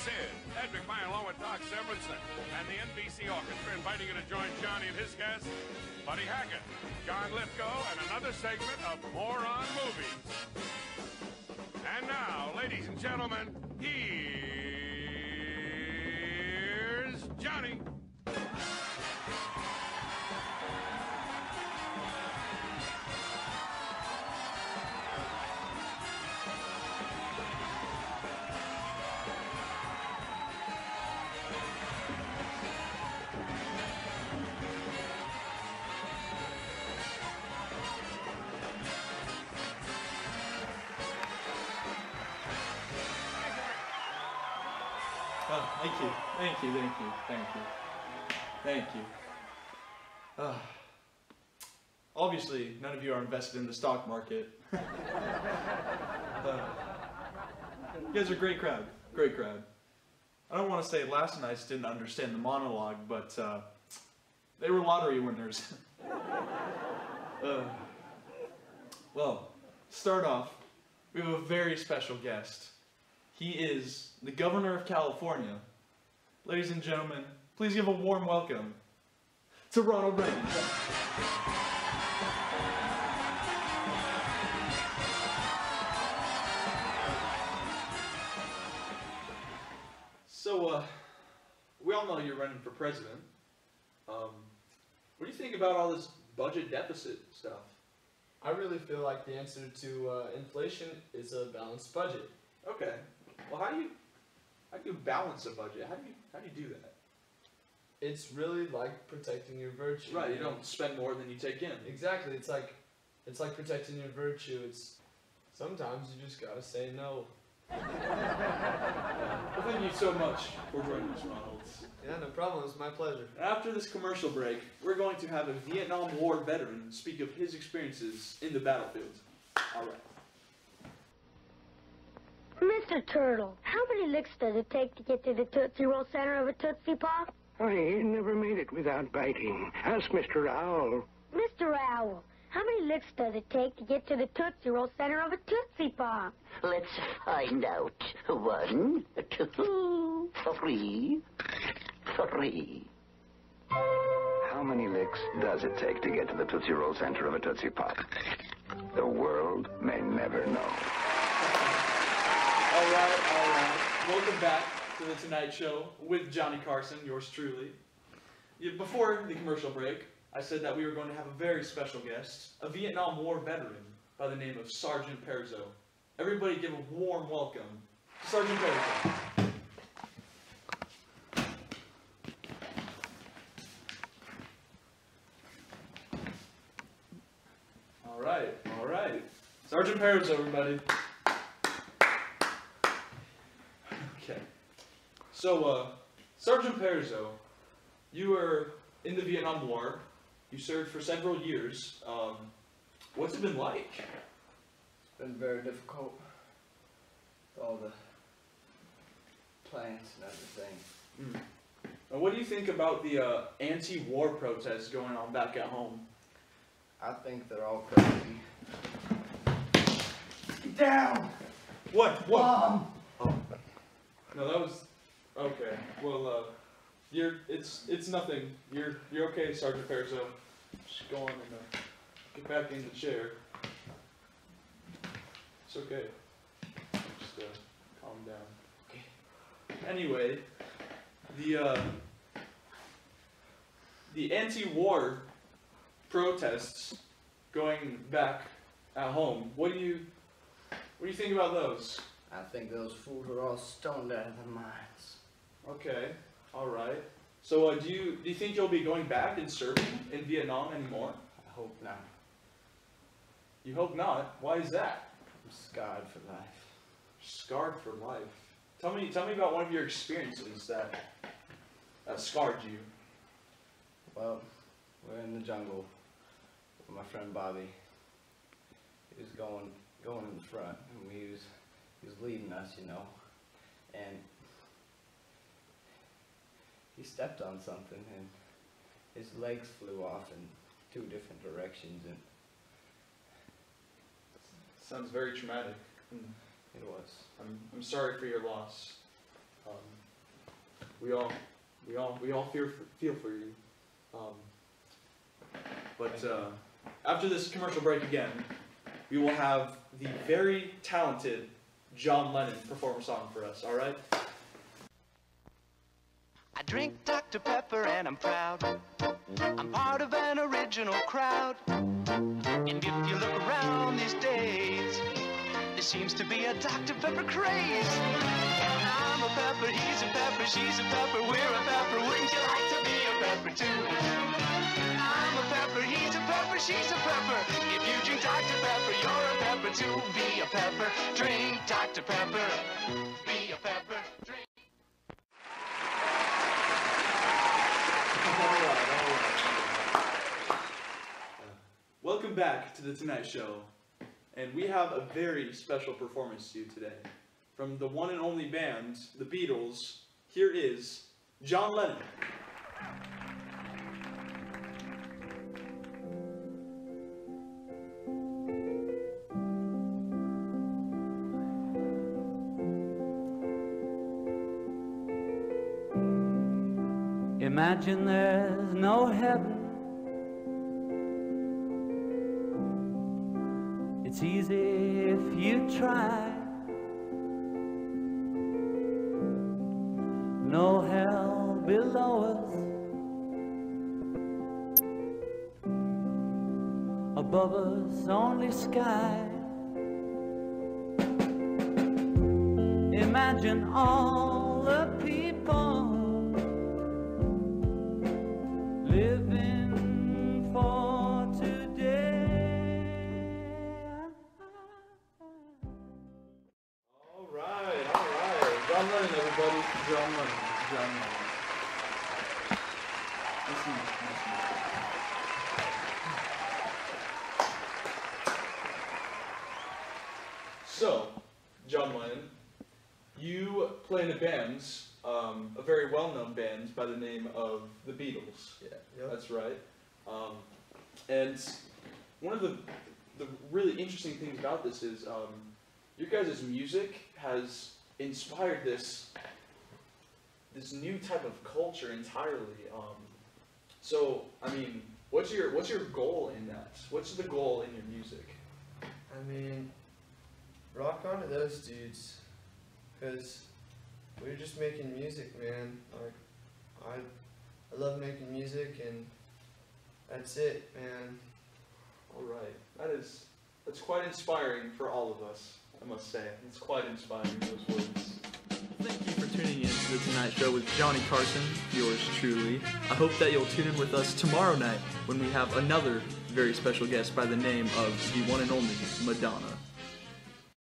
Sid, Ed McMahon along with Doc Severinsen, and the NBC Orchestra inviting you to join Johnny and his guests, Buddy Hackett, John Lithgow, and another segment of More on Movies. And now, ladies and gentlemen, here's Johnny. Thank you. Obviously, none of you are invested in the stock market. You guys are a great crowd. Great crowd. I don't want to say last night didn't understand the monologue, but they were lottery winners. Well, to start off, we have a very special guest. He is the Governor of California. Ladies and gentlemen, please give a warm welcome to Ronald Reagan. So, we all know you're running for president. What do you think about all this budget deficit stuff? I really feel like the answer to inflation is a balanced budget. Okay. Well, how do you balance a budget? How do you do that? It's really like protecting your virtue. Right, you don't spend more than you take in. Exactly. It's like protecting your virtue. It's sometimes you just gotta say no. Well, thank you so much for joining us, Ronald. Yeah, no problem. It's my pleasure. After this commercial break, we're going to have a Vietnam War veteran speak of his experiences in the battlefield. All right. Mr. Turtle, how many licks does it take to get to the Tootsie Roll center of a Tootsie Pop? I never made it without biting. Ask Mr. Owl. Mr. Owl, how many licks does it take to get to the Tootsie Roll center of a Tootsie Pop? Let's find out. 1, 2, 3. How many licks does it take to get to the Tootsie Roll center of a Tootsie Pop? The world may never know. All right. Welcome back to The Tonight Show with Johnny Carson, yours truly. Before the commercial break, I said that we were going to have a very special guest, a Vietnam War veteran by the name of Sergeant Perzo. Everybody give a warm welcome to Sergeant Perzo. All right. Sergeant Perzo, everybody. Okay. So, Sergeant Perzo, you were in the Vietnam War. You served for several years. What's it been like? It's been very difficult. With all the plans and everything. And what do you think about the anti-war protests going on back at home? I think they're all crazy. Down! What? Mom! Oh. No, that was... Okay. Well, it's nothing. You're okay, Sergeant Perzo. Just go on and get back in the chair. It's okay. Just calm down. Okay. Anyway, the anti-war protests going back at home. What do you think about those? I think those fools are all stoned out of their minds. Okay, all right. So, do you think you'll be going back and serving in Vietnam anymore? I hope not. You hope not. Why is that? I'm scarred for life. Scarred for life. Tell me about one of your experiences that scarred you. Well, we're in the jungle with my friend Bobby. He was going in the front, and he was leading us, you know, and he stepped on something, and his legs flew off in 2 different directions, and sounds very traumatic. it was. I'm sorry for your loss. We all feel for you. But after this commercial break again, we will have the very talented John Lennon perform a song for us. All right? I drink Dr. Pepper and I'm proud. I'm part of an original crowd. And if you look around these days, there seems to be a Dr. Pepper craze. I'm a pepper, he's a pepper, she's a pepper, we're a pepper. Wouldn't you like to be a pepper too? I'm a pepper, he's a pepper, she's a pepper. If you drink Dr. Pepper, you're a pepper too. Be a pepper, drink Dr. Pepper. Be a pepper, drink. Welcome back to The Tonight Show, and we have a very special performance to you today. From the one and only band, the Beatles, here is John Lennon. Imagine there's no heaven. It's easy if you try. No hell below us. Above us only sky. Imagine all the people living for today. All right. John Lennon, everybody. John Lennon. Listen. So, John Lennon, you play in a band, a very well-known band by the name of the Beatles. Yeah. Yep. That's right. And one of the really interesting things about this is your guys' music has inspired this new type of culture entirely. So, I mean, what's your goal in that? What's the goal in your music? I mean, rock on to those dudes, because we're just making music, man. Like, I love making music, and that's it, man. All right, that's quite inspiring for all of us, I must say. It's quite inspiring, those words. Thank you for tuning in to The Tonight Show with Johnny Carson, yours truly. I hope that you'll tune in with us tomorrow night when we have another very special guest by the name of the one and only Madonna.